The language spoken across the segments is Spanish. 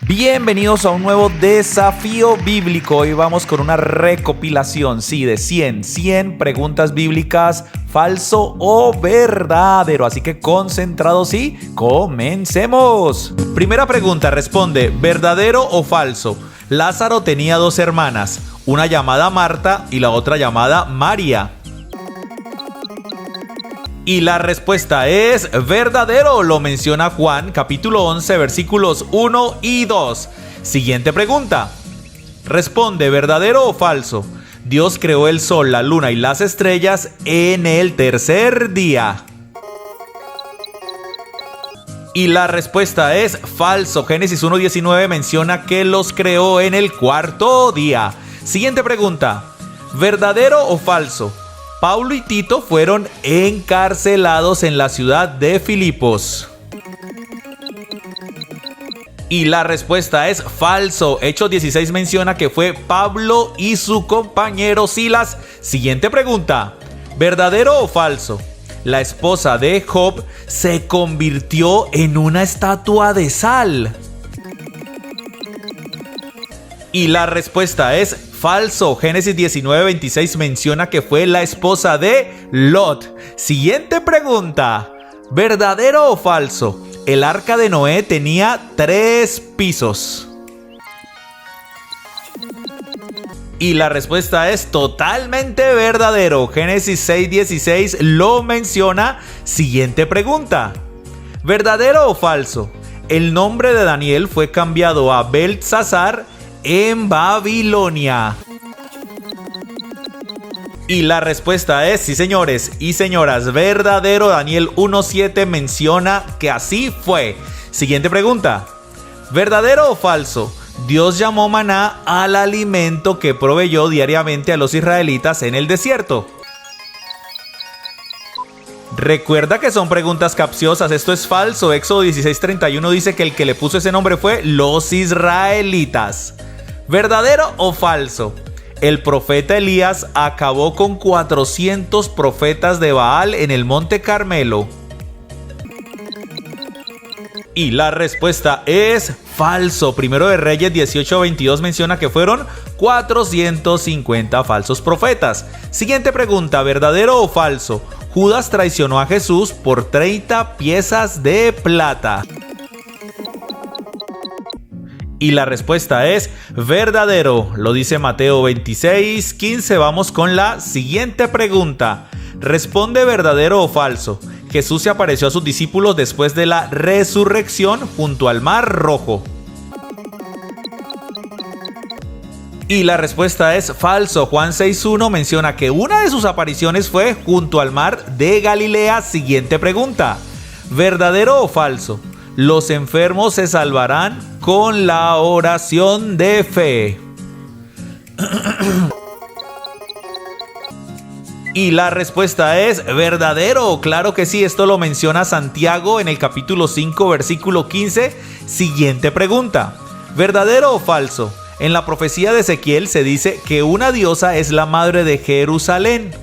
Bienvenidos a un nuevo desafío bíblico. Hoy vamos con una recopilación, de 100 preguntas bíblicas, falso o verdadero. Así que concentrados y comencemos. Primera pregunta, responde, ¿verdadero o falso? Lázaro tenía dos hermanas, una llamada Marta y la otra llamada María. Y la respuesta es verdadero, lo menciona Juan, capítulo 11, versículos 1 y 2. Siguiente pregunta. Responde, ¿verdadero o falso? Dios creó el sol, la luna y las estrellas en el tercer día. Y la respuesta es falso. Génesis 1:19 menciona que los creó en el cuarto día. Siguiente pregunta. ¿Verdadero o falso? Pablo y Tito fueron encarcelados en la ciudad de Filipos. Y la respuesta es falso. Hechos 16 menciona que fue Pablo y su compañero Silas. Siguiente pregunta. ¿Verdadero o falso? La esposa de Job se convirtió en una estatua de sal. Y la respuesta es falso. Génesis 19:26 menciona que fue la esposa de Lot. Siguiente pregunta. ¿Verdadero o falso? El arca de Noé tenía 3 pisos. Y la respuesta es totalmente verdadero. Génesis 6:16 lo menciona. Siguiente pregunta. ¿Verdadero o falso? El nombre de Daniel fue cambiado a Beltsasar en Babilonia. Y la respuesta es sí, señores y señoras, verdadero. Daniel 1:7 menciona que así fue. Siguiente pregunta. ¿Verdadero o falso? Dios llamó maná al alimento que proveyó diariamente a los israelitas en el desierto. Recuerda que son preguntas capciosas, esto es falso. Éxodo 16:31 dice que el que le puso ese nombre fue los israelitas. ¿Verdadero o falso? El profeta Elías acabó con 400 profetas de Baal en el monte Carmelo. Y la respuesta es falso. Primero de Reyes 18:22 menciona que fueron 450 falsos profetas. Siguiente pregunta, ¿verdadero o falso? Judas traicionó a Jesús por 30 piezas de plata. Y la respuesta es verdadero, lo dice Mateo 26:15. Vamos con la siguiente pregunta. Responde verdadero o falso. Jesús se apareció a sus discípulos después de la resurrección junto al Mar Rojo. Y la respuesta es falso. Juan 6:1 menciona que una de sus apariciones fue junto al mar de Galilea. Siguiente pregunta. ¿Verdadero o falso? Los enfermos se salvarán con la oración de fe. Y la respuesta es verdadero. Claro que sí, esto lo menciona Santiago en el capítulo 5, versículo 15. Siguiente pregunta. ¿Verdadero o falso? En la profecía de Ezequiel se dice que una diosa es la madre de Jerusalén.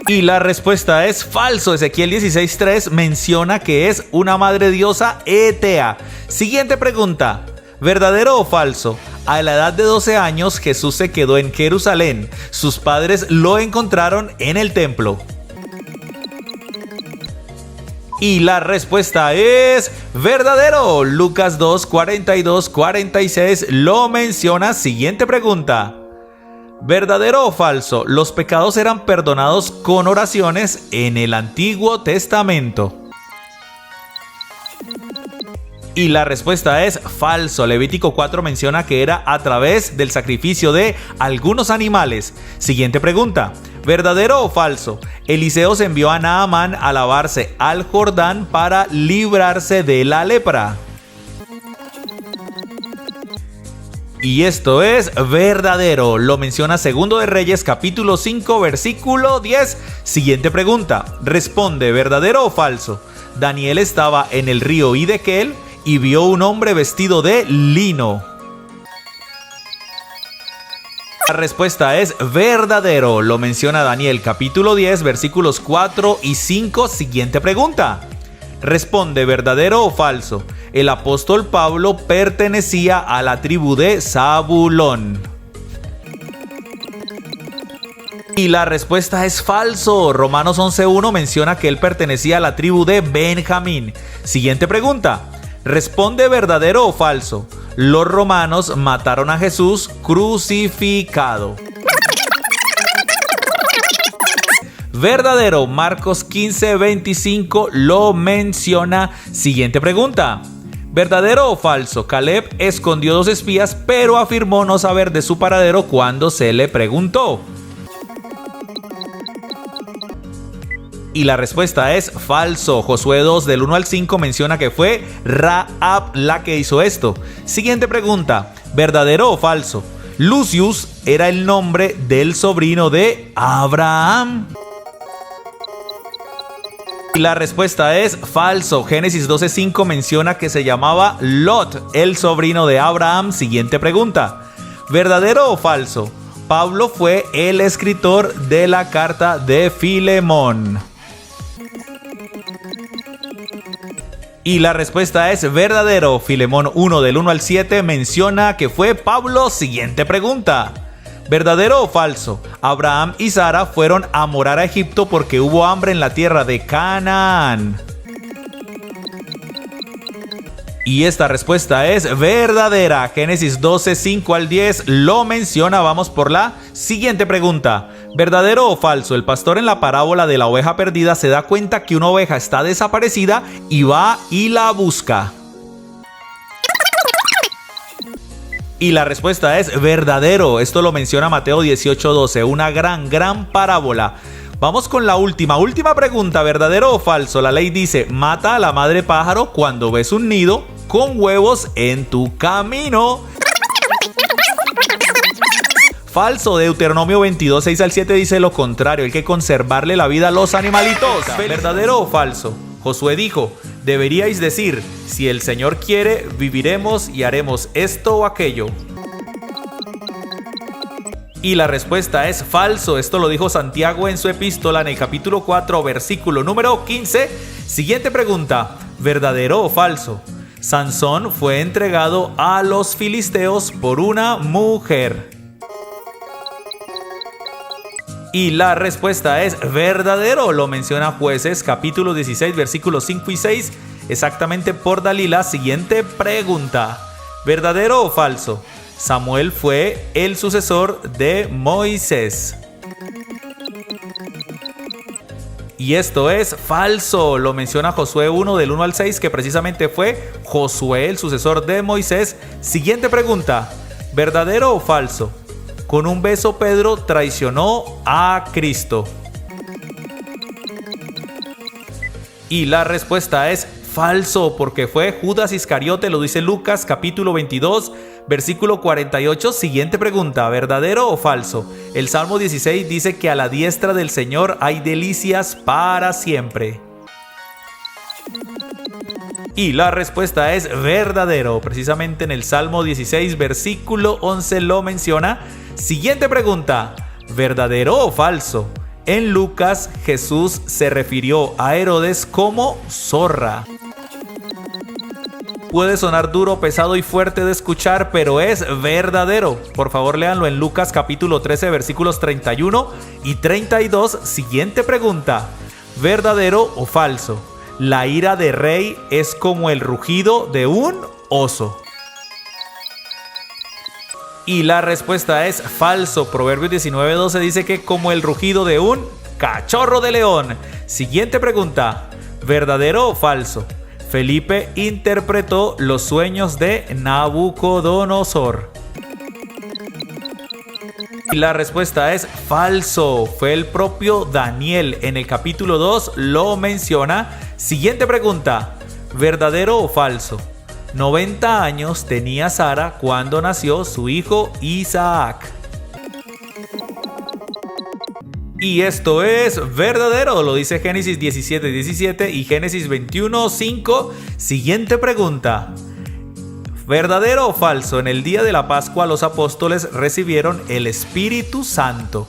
Y la respuesta es falso. Ezequiel 16:3 menciona que es una madre diosa Etea. Siguiente pregunta. ¿Verdadero o falso? A la edad de 12 años Jesús se quedó en Jerusalén. Sus padres lo encontraron en el templo. Y la respuesta es verdadero. Lucas 2:42-46 lo menciona. Siguiente pregunta. ¿Verdadero o falso? Los pecados eran perdonados con oraciones en el Antiguo Testamento. Y la respuesta es falso. Levítico 4 menciona que era a través del sacrificio de algunos animales. Siguiente pregunta. ¿Verdadero o falso? Eliseo se envió a Naamán a lavarse al Jordán para librarse de la lepra. Y esto es verdadero. Lo menciona Segundo de Reyes, capítulo 5, versículo 10. Siguiente pregunta. Responde, ¿verdadero o falso? Daniel estaba en el río Hiddekel y vio un hombre vestido de lino. La respuesta es verdadero. Lo menciona Daniel, capítulo 10, versículos 4 y 5. Siguiente pregunta. Responde, ¿verdadero o falso? El apóstol Pablo pertenecía a la tribu de Zabulón. Y la respuesta es falso. Romanos 11:1 menciona que él pertenecía a la tribu de Benjamín. Siguiente pregunta. Responde, ¿verdadero o falso? Los romanos mataron a Jesús crucificado. Verdadero, Marcos 15:25 lo menciona. Siguiente pregunta. ¿Verdadero o falso? Caleb escondió 2 espías, pero afirmó no saber de su paradero cuando se le preguntó. Y la respuesta es falso. Josué 2 del 1 al 5 menciona que fue Rahab la que hizo esto. Siguiente pregunta. ¿Verdadero o falso? Lucius era el nombre del sobrino de Abraham. Y la respuesta es falso. Génesis 12:5 menciona que se llamaba Lot, el sobrino de Abraham. Siguiente pregunta. ¿Verdadero o falso? Pablo fue el escritor de la carta de Filemón. Y la respuesta es verdadero. Filemón 1 del 1 al 7 menciona que fue Pablo. Siguiente pregunta. ¿Verdadero o falso? Abraham y Sara fueron a morar a Egipto porque hubo hambre en la tierra de Canaán. Y esta respuesta es verdadera. Génesis 12:5 al 10 lo menciona. Vamos por la siguiente pregunta. ¿Verdadero o falso? El pastor en la parábola de la oveja perdida se da cuenta que una oveja está desaparecida y va y la busca. Y la respuesta es verdadero. Esto lo menciona Mateo 18:12, una gran parábola. Vamos con la última pregunta. ¿Verdadero o falso? La ley dice, mata a la madre pájaro cuando ves un nido con huevos en tu camino. Falso. Deuteronomio 22:6 al 7 dice lo contrario, hay que conservarle la vida a los animalitos. ¿Verdadero o falso? Josué dijo, deberíais decir, si el Señor quiere, viviremos y haremos esto o aquello. Y la respuesta es falso. Esto lo dijo Santiago en su epístola en el capítulo 4, versículo número 15. Siguiente pregunta. ¿Verdadero o falso? Sansón fue entregado a los filisteos por una mujer. Y la respuesta es verdadero. Lo menciona Jueces capítulo 16 versículos 5 y 6 exactamente por Dalila. Siguiente pregunta. ¿Verdadero o falso? Samuel fue el sucesor de Moisés. Y esto es falso. Lo menciona Josué 1 del 1 al 6 que precisamente fue Josué el sucesor de Moisés. Siguiente pregunta. ¿Verdadero o falso? Con un beso Pedro traicionó a Cristo. Y la respuesta es falso, porque fue Judas Iscariote, lo dice Lucas capítulo 22, versículo 48. Siguiente pregunta, ¿verdadero o falso? El Salmo 16 dice que a la diestra del Señor hay delicias para siempre. Y la respuesta es verdadero. Precisamente en el Salmo 16, versículo 11 lo menciona. Siguiente pregunta, ¿verdadero o falso? En Lucas, Jesús se refirió a Herodes como zorra. Puede sonar duro, pesado y fuerte de escuchar, pero es verdadero. Por favor, léanlo en Lucas capítulo 13, versículos 31 y 32. Siguiente pregunta, ¿verdadero o falso? La ira de rey es como el rugido de un oso. Y la respuesta es falso. Proverbios 19:12 dice que como el rugido de un cachorro de león. Siguiente pregunta, ¿verdadero o falso? Felipe interpretó los sueños de Nabucodonosor. Y la respuesta es falso. Fue el propio Daniel. En el capítulo 2 lo menciona. Siguiente pregunta, ¿verdadero o falso? 90 años tenía Sara cuando nació su hijo Isaac. Y esto es verdadero, lo dice Génesis 17:17 y Génesis 21:5. Siguiente pregunta, ¿verdadero o falso? En el día de la Pascua los apóstoles recibieron el Espíritu Santo.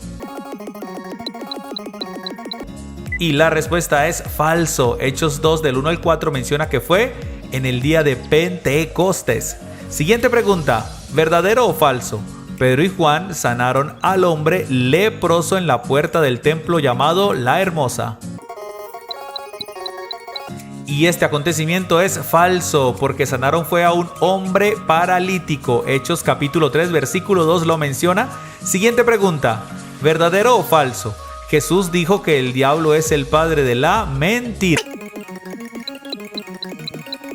Y la respuesta es falso. Hechos 2 del 1 al 4 menciona que fue en el día de Pentecostés. Siguiente pregunta, ¿verdadero o falso? Pedro y Juan sanaron al hombre leproso en la puerta del templo llamado La Hermosa. Y este acontecimiento es falso, porque sanaron fue a un hombre paralítico. Hechos capítulo 3 versículo 2 lo menciona. Siguiente pregunta, ¿verdadero o falso? Jesús dijo que el diablo es el padre de la mentira.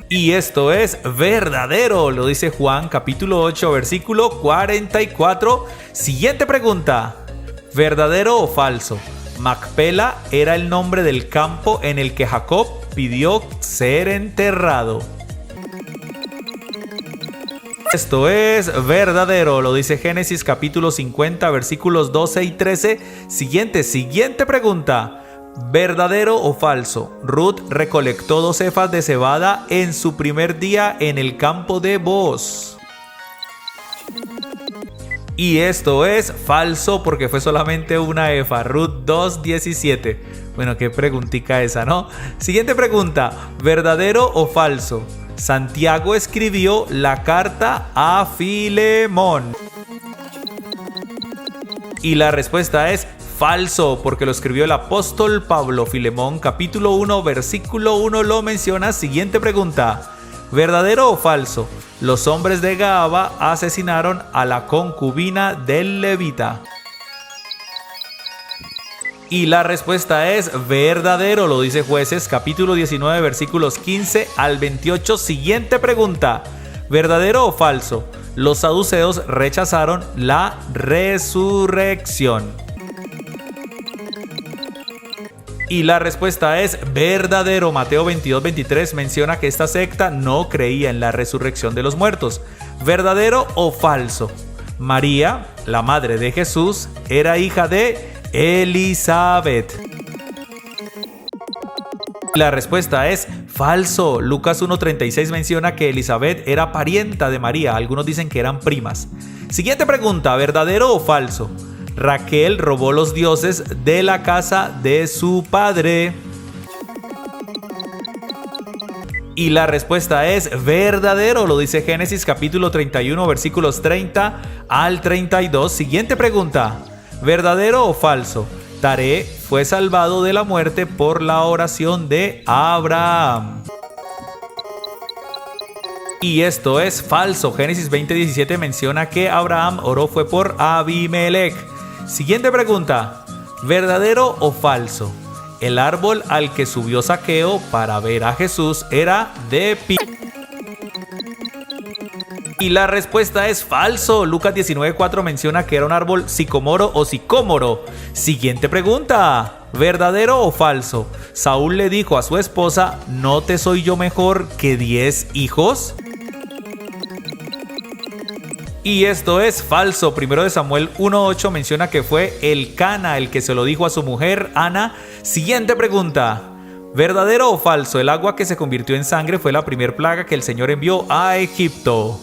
Y esto es verdadero, lo dice Juan capítulo 8 versículo 44. Siguiente pregunta, ¿verdadero o falso? Macpela era el nombre del campo en el que Jacob pidió ser enterrado. Esto es verdadero, lo dice Génesis capítulo 50 versículos 12 y 13. Siguiente pregunta, ¿verdadero o falso? Ruth recolectó 2 efas de cebada en su primer día en el campo de Booz. Y esto es falso, porque fue solamente una efa. Ruth 2:17. Bueno, qué preguntica esa, ¿no? Siguiente pregunta, ¿verdadero o falso? Santiago escribió la carta a Filemón. Y la respuesta es falso, porque lo escribió el apóstol Pablo. Filemón capítulo 1 versículo 1 lo menciona. Siguiente pregunta, ¿verdadero o falso? Los hombres de Gaaba asesinaron a la concubina del levita. Y la respuesta es verdadero, lo dice Jueces capítulo 19 versículos 15 al 28. Siguiente pregunta, ¿verdadero o falso? Los saduceos rechazaron la resurrección. Y la respuesta es verdadero. Mateo 22:23 menciona que esta secta no creía en la resurrección de los muertos. ¿Verdadero o falso? María, la madre de Jesús, era hija de Elizabeth. La respuesta es falso. Lucas 1:36 menciona que Elizabeth era parienta de María. Algunos dicen que eran primas. Siguiente pregunta, ¿verdadero o falso? Raquel robó los dioses de la casa de su padre. Y la respuesta es verdadero, lo dice Génesis capítulo 31 versículos 30 al 32. Siguiente pregunta, ¿verdadero o falso? Taré fue salvado de la muerte por la oración de Abraham. Y esto es falso. Génesis 20:17 menciona que Abraham oró fue por Abimelech. Siguiente pregunta, ¿verdadero o falso? El árbol al que subió Zaqueo para ver a Jesús era de pi. Y la respuesta es falso. Lucas 19:4 menciona que era un árbol sicomoro o sicómoro. Siguiente pregunta, ¿verdadero o falso? Saúl le dijo a su esposa, ¿no te soy yo mejor que 10 hijos? Y esto es falso. Primero de Samuel 1:8 menciona que fue Elcana el que se lo dijo a su mujer Ana. Siguiente pregunta, ¿verdadero o falso? El agua que se convirtió en sangre fue la primer plaga que el Señor envió a Egipto.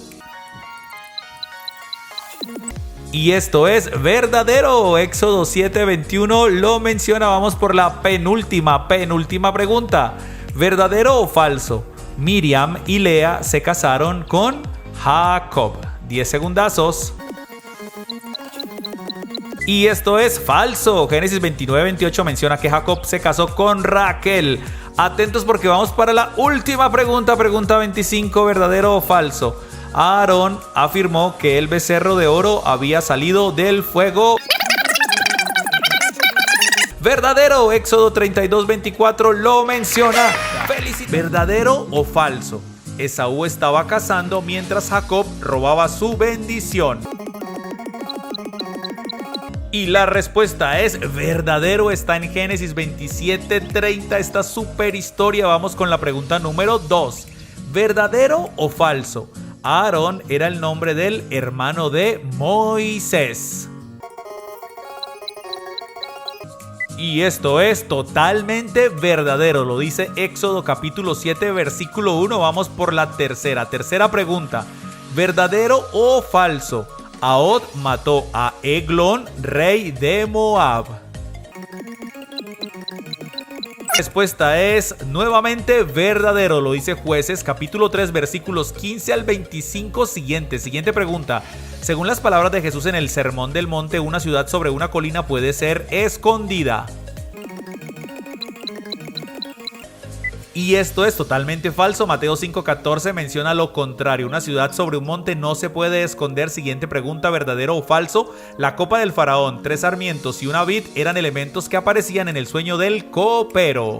Y esto es verdadero. Éxodo 7:21 lo menciona. Vamos por la penúltima pregunta, ¿verdadero o falso? Miriam y Lea se casaron con Jacob. 10 segundazos. Y esto es falso. Génesis 29:28 menciona que Jacob se casó con Raquel. Atentos porque vamos para la última pregunta. Pregunta 25, ¿verdadero o falso? Aarón afirmó que el becerro de oro había salido del fuego. Verdadero. Éxodo 32:24 lo menciona. ¿Verdadero o falso? Esaú estaba cazando mientras Jacob robaba su bendición. Y la respuesta es verdadero. Está en Génesis 27:30. Esta super historia. Vamos con la pregunta número 2. ¿Verdadero o falso? Aarón era el nombre del hermano de Moisés. Y esto es totalmente verdadero, lo dice Éxodo capítulo 7 versículo 1. Vamos por la tercera pregunta, ¿verdadero o falso? Ahod mató a Eglón, rey de Moab. Respuesta es nuevamente verdadero, lo dice Jueces capítulo 3 versículos 15 al 25 Siguiente pregunta. Según las palabras de Jesús en el Sermón del Monte, una ciudad sobre una colina puede ser escondida. Y esto es totalmente falso. Mateo 5:14 menciona lo contrario. Una ciudad sobre un monte no se puede esconder. Siguiente pregunta, ¿verdadero o falso? La copa del faraón, 3 sarmientos y una vid eran elementos que aparecían en el sueño del copero.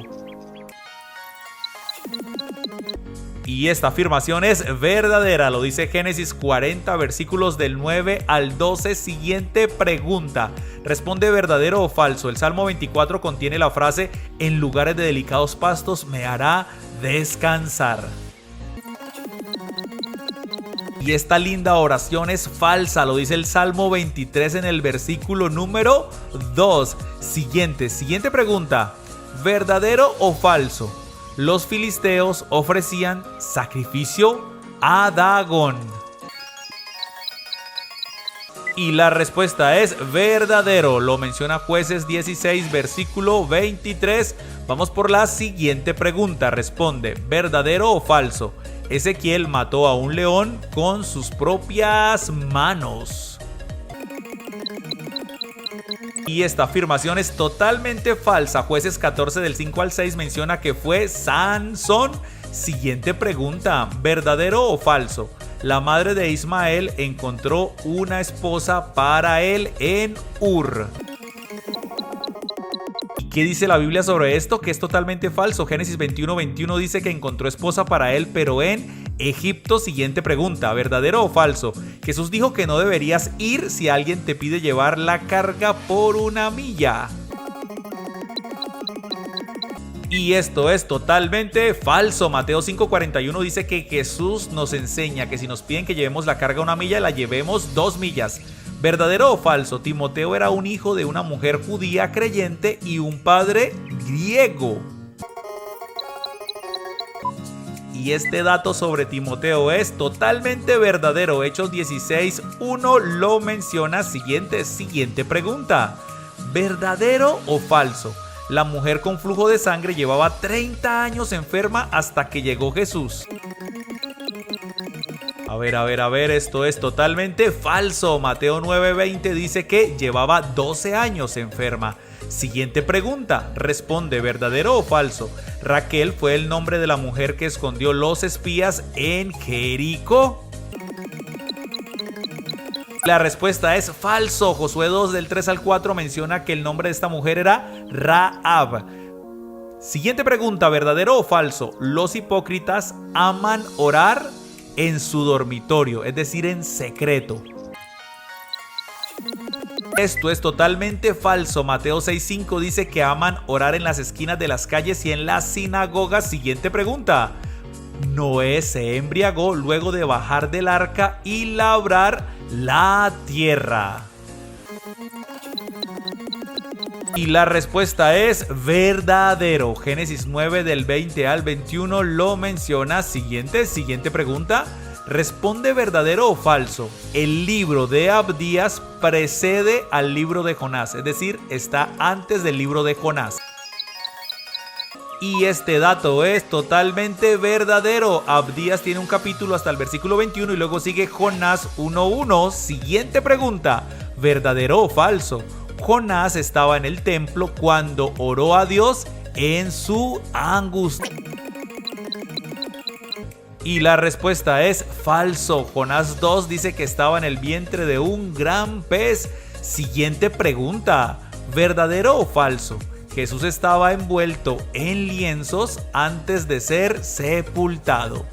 Y esta afirmación es verdadera, lo dice Génesis 40, versículos del 9 al 12. Siguiente pregunta. Responde verdadero o falso. El Salmo 24 contiene la frase: en lugares de delicados pastos me hará descansar. Y esta linda oración es falsa, lo dice el Salmo 23 en el versículo número 2. Siguiente pregunta. ¿Verdadero o falso? Los filisteos ofrecían sacrificio a Dagón. Y la respuesta es verdadero, lo menciona Jueces 16, versículo 23. Vamos por la siguiente pregunta. Responde, ¿verdadero o falso? Ezequiel mató a un león con sus propias manos. Y esta afirmación es totalmente falsa. Jueces 14 del 5 al 6 menciona que fue Sansón. Siguiente pregunta, ¿verdadero o falso? La madre de Ismael encontró una esposa para él en Ur. ¿Y qué dice la Biblia sobre esto? Que es totalmente falso. Génesis 21:21 dice que encontró esposa para él, pero en Egipto. Siguiente pregunta, ¿verdadero o falso? Jesús dijo que no deberías ir si alguien te pide llevar la carga por 1 milla. Y esto es totalmente falso. Mateo 5:41 dice que Jesús nos enseña que si nos piden que llevemos la carga 1 milla, la llevemos 2 millas. ¿Verdadero o falso? Timoteo era un hijo de una mujer judía creyente y un padre griego. Y este dato sobre Timoteo es totalmente verdadero. Hechos 16:1 lo menciona. Siguiente pregunta. ¿Verdadero o falso? La mujer con flujo de sangre llevaba 30 años enferma hasta que llegó Jesús. A ver, esto es totalmente falso. Mateo 9:20 dice que llevaba 12 años enferma. Siguiente pregunta, responde verdadero o falso. Raquel fue el nombre de la mujer que escondió los espías en Jericó. La respuesta es falso. Josué 2 del 3 al 4 menciona que el nombre de esta mujer era Rahab. Siguiente pregunta, ¿verdadero o falso? Los hipócritas aman orar en su dormitorio, es decir, en secreto. Esto es totalmente falso. Mateo 6:5 dice que aman orar en las esquinas de las calles y en las sinagogas. Siguiente pregunta. Noé se embriagó luego de bajar del arca y labrar la tierra. Y la respuesta es verdadero. Génesis 9 del 20 al 21 lo menciona. Siguiente pregunta. Responde verdadero o falso. El libro de Abdías precede al libro de Jonás, es decir, está antes del libro de Jonás. Y este dato es totalmente verdadero. Abdías tiene un capítulo hasta el versículo 21 y luego sigue Jonás 1:1. Siguiente pregunta, ¿verdadero o falso? Jonás estaba en el templo cuando oró a Dios en su angustia. Y la respuesta es falso. Jonás 2 dice que estaba en el vientre de un gran pez. Siguiente pregunta, ¿verdadero o falso? Jesús estaba envuelto en lienzos antes de ser sepultado.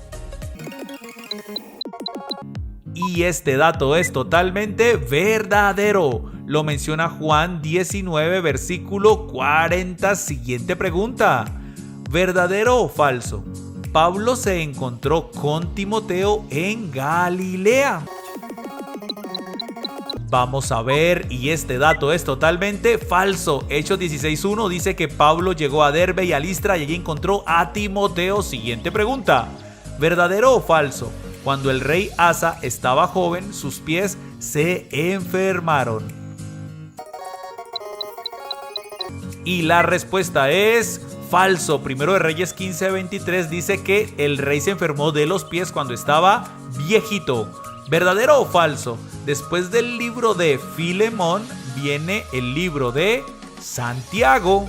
Y este dato es totalmente verdadero. Lo menciona Juan 19, versículo 40. Siguiente pregunta, ¿verdadero o falso? Pablo se encontró con Timoteo en Galilea. Vamos a ver, y este dato es totalmente falso. Hechos 16:1 dice que Pablo llegó a Derbe y a Listra y allí encontró a Timoteo. Siguiente pregunta, ¿verdadero o falso? Cuando el rey Asa estaba joven, sus pies se enfermaron. Y la respuesta es falso. Primero de Reyes 15:23 dice que el rey se enfermó de los pies cuando estaba viejito. ¿Verdadero o falso? Después del libro de Filemón viene el libro de Santiago.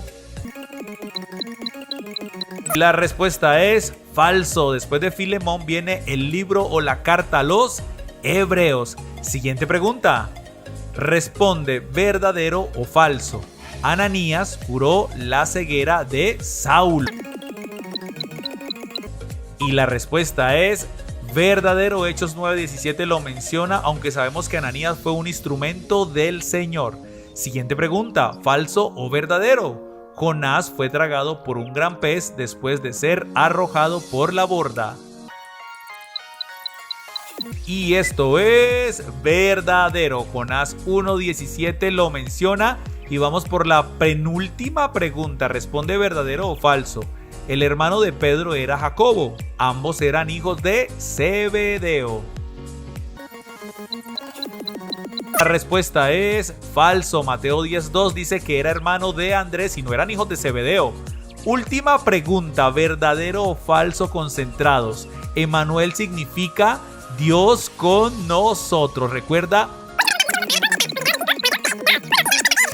La respuesta es falso. Después de Filemón viene el libro o la carta a los Hebreos. Siguiente pregunta. Responde verdadero o falso. Ananías curó la ceguera de Saulo. Y la respuesta es verdadero. Hechos 9:17 lo menciona, aunque sabemos que Ananías fue un instrumento del Señor. Siguiente pregunta. ¿Falso o verdadero? Jonás fue tragado por un gran pez después de ser arrojado por la borda. Y esto es verdadero. Jonás 1:17 lo menciona. Y vamos por la penúltima pregunta. Responde verdadero o falso. El hermano de Pedro era Jacobo. Ambos eran hijos de Zebedeo. La respuesta es falso. Mateo 10:2 dice que era hermano de Andrés y no eran hijos de Zebedeo. Última pregunta. ¿Verdadero o falso? Concentrados. Emmanuel significa Dios con nosotros. Recuerda.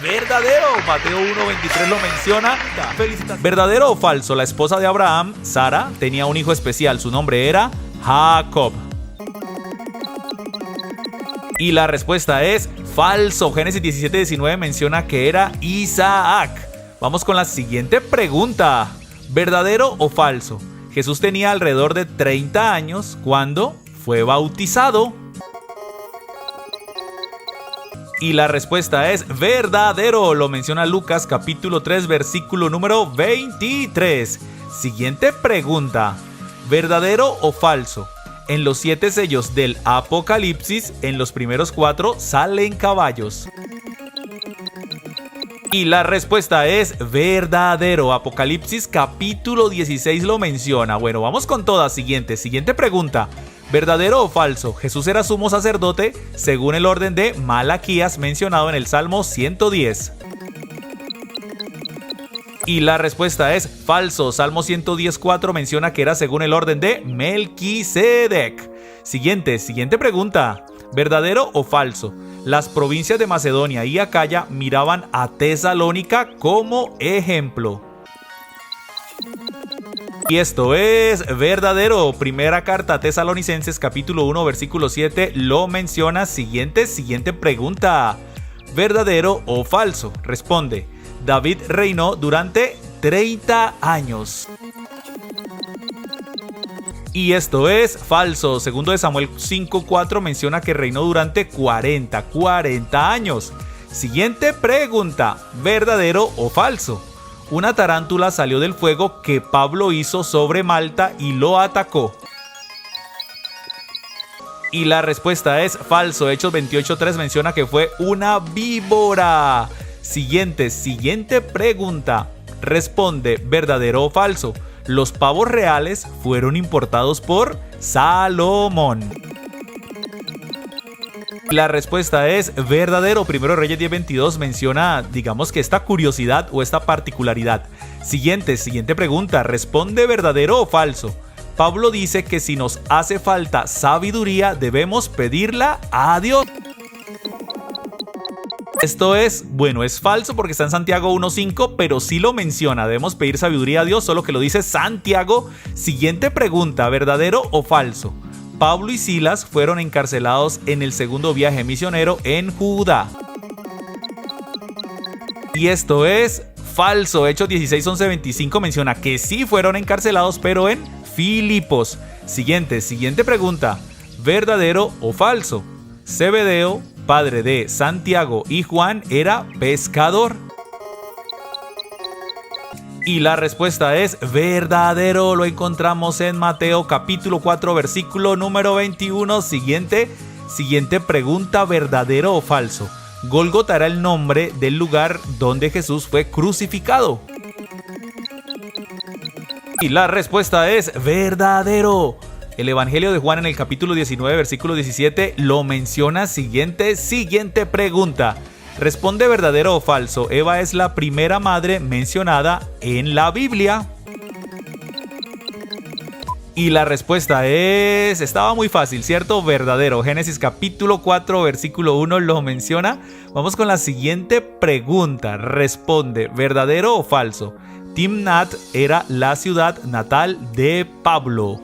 Verdadero. Mateo 1:23 lo menciona. Felicitaciones. ¿Verdadero o falso? La esposa de Abraham, Sara, tenía un hijo especial. Su nombre era Jacob. Y la respuesta es falso. Génesis 17:19 menciona que era Isaac. Vamos con la siguiente pregunta. ¿Verdadero o falso? Jesús tenía alrededor de 30 años cuando fue bautizado. Y la respuesta es verdadero. Lo menciona Lucas capítulo 3 versículo número 23. Siguiente pregunta. ¿Verdadero o falso? En los 7 sellos del Apocalipsis, en los primeros 4 salen caballos. Y la respuesta es verdadero. Apocalipsis capítulo 16 lo menciona. Bueno, vamos con todas. Siguiente pregunta. ¿Verdadero o falso? Jesús era sumo sacerdote según el orden de Malaquías mencionado en el Salmo 110. Y la respuesta es falso. Salmo 110:4 menciona que era según el orden de Melquisedec. Siguiente pregunta. ¿Verdadero o falso? Las provincias de Macedonia y Acaya miraban a Tesalónica como ejemplo. Y esto es verdadero. Primera carta a Tesalonicenses capítulo 1 versículo 7 lo menciona. Siguiente pregunta. ¿Verdadero o falso? Responde. David reinó durante 30 años. Y esto es falso. Segundo de Samuel 5:4 menciona que reinó durante 40 años. Siguiente pregunta. ¿Verdadero o falso? Una tarántula salió del fuego que Pablo hizo sobre Malta y lo atacó. Y la respuesta es falso. Hechos 28:3 menciona que fue una víbora. Siguiente pregunta. Responde verdadero o falso. Los pavos reales fueron importados por Salomón. La respuesta es verdadero. Primero Reyes 10:22 menciona, digamos que esta curiosidad o esta particularidad. Siguiente pregunta. Responde verdadero o falso. Pablo dice que si nos hace falta sabiduría debemos pedirla a Dios. Esto es falso porque está en Santiago 1:5, pero sí lo menciona. Debemos pedir sabiduría a Dios, solo que lo dice Santiago. Siguiente pregunta, ¿verdadero o falso? Pablo y Silas fueron encarcelados en el segundo viaje misionero en Judá. Y esto es falso. Hechos 16:11-25 menciona que sí fueron encarcelados, pero en Filipos. Siguiente pregunta, ¿verdadero o falso? Zebedeo, padre de Santiago y Juan, era pescador. Y la respuesta es verdadero. Lo encontramos en Mateo capítulo 4 versículo número 21. Siguiente pregunta, ¿verdadero o falso? Gólgota era el nombre del lugar donde Jesús fue crucificado. Y la respuesta es verdadero. El Evangelio de Juan en el capítulo 19, versículo 17 lo menciona. Siguiente pregunta. Responde verdadero o falso. Eva es la primera madre mencionada en la Biblia. Y la respuesta es... Estaba muy fácil, ¿cierto? Verdadero. Génesis capítulo 4, versículo 1 lo menciona. Vamos con la siguiente pregunta. Responde, ¿verdadero o falso? Timnat era la ciudad natal de Pablo.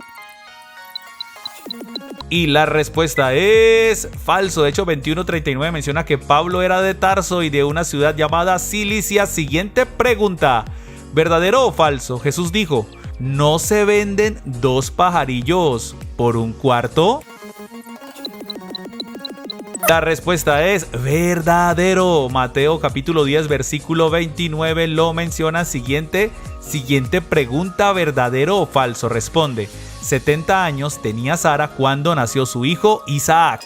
Y la respuesta es falso. De hecho, 21:39 menciona que Pablo era de Tarso y de una ciudad llamada Cilicia. Siguiente pregunta. ¿Verdadero o falso? Jesús dijo, ¿no se venden 2 pajarillos por un cuarto? La respuesta es verdadero. Mateo capítulo 10 versículo 29 lo menciona. Siguiente pregunta, ¿verdadero o falso? Responde, 70 años tenía Sara cuando nació su hijo Isaac.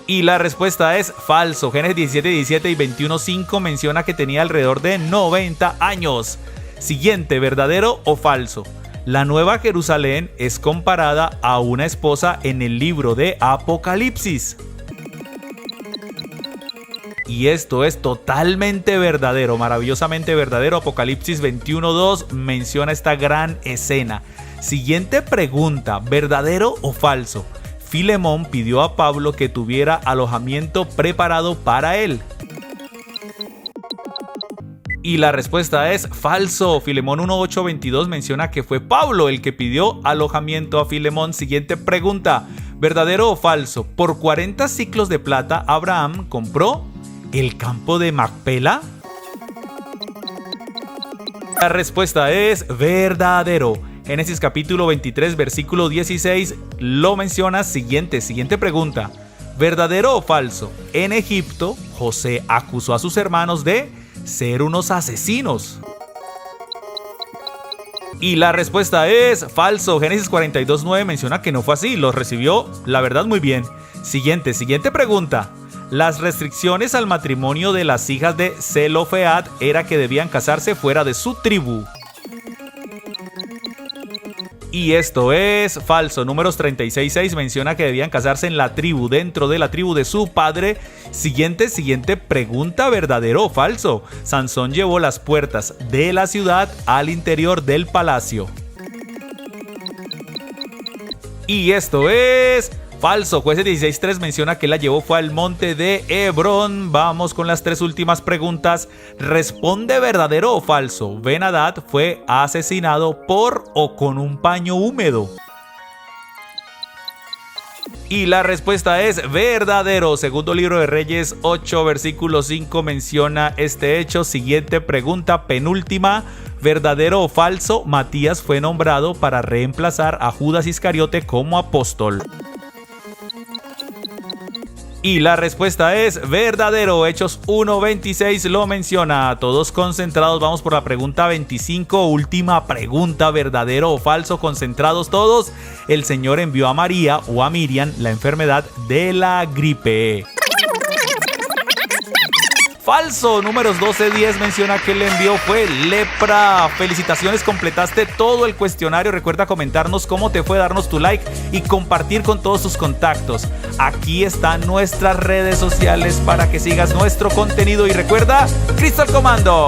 Y la respuesta es falso. Génesis 17 y 21:5 menciona que tenía alrededor de 90 años. Siguiente, ¿verdadero o falso? La Nueva Jerusalén es comparada a una esposa en el libro de Apocalipsis. Y esto es totalmente verdadero, maravillosamente verdadero. Apocalipsis 21:2 menciona esta gran escena. Siguiente pregunta, ¿verdadero o falso? Filemón pidió a Pablo que tuviera alojamiento preparado para él. Y la respuesta es falso. Filemón 1:8-22 menciona que fue Pablo el que pidió alojamiento a Filemón. Siguiente pregunta, ¿verdadero o falso? Por 40 siclos de plata, Abraham compró el campo de Macpela. La respuesta es verdadero. Génesis capítulo 23, versículo 16 lo menciona. Siguiente pregunta, ¿verdadero o falso? En Egipto, José acusó a sus hermanos de ser unos asesinos. Y la respuesta es falso. Génesis 42:9 menciona que no fue así, los recibió, la verdad, muy bien. Siguiente pregunta. Las restricciones al matrimonio de las hijas de Zelofead era que debían casarse fuera de su tribu. Y esto es falso. Números 36:6 menciona que debían casarse en la tribu, dentro de la tribu de su padre. Siguiente pregunta, ¿verdadero o falso? Sansón llevó las puertas de la ciudad al interior del palacio. Y esto es falso. Jueces 16:3 menciona que la llevó fue al monte de Hebrón. Vamos con las 3 últimas preguntas. Responde verdadero o falso. Ben-Hadad fue asesinado por o con un paño húmedo. Y la respuesta es verdadero. Segundo libro de Reyes 8, versículo 5 menciona este hecho. Siguiente pregunta, penúltima. ¿Verdadero o falso? Matías fue nombrado para reemplazar a Judas Iscariote como apóstol. Y la respuesta es verdadero. Hechos 1:26 lo menciona. Todos concentrados, vamos por la pregunta 25. Última pregunta, ¿verdadero o falso? Concentrados todos. El Señor envió a María o a Miriam la enfermedad de la gripe. Falso. Números 12:10 menciona que el envío fue lepra. Felicitaciones, completaste todo el cuestionario. Recuerda comentarnos cómo te fue, darnos tu like y compartir con todos tus contactos. Aquí están nuestras redes sociales para que sigas nuestro contenido y recuerda, Cristo al comando.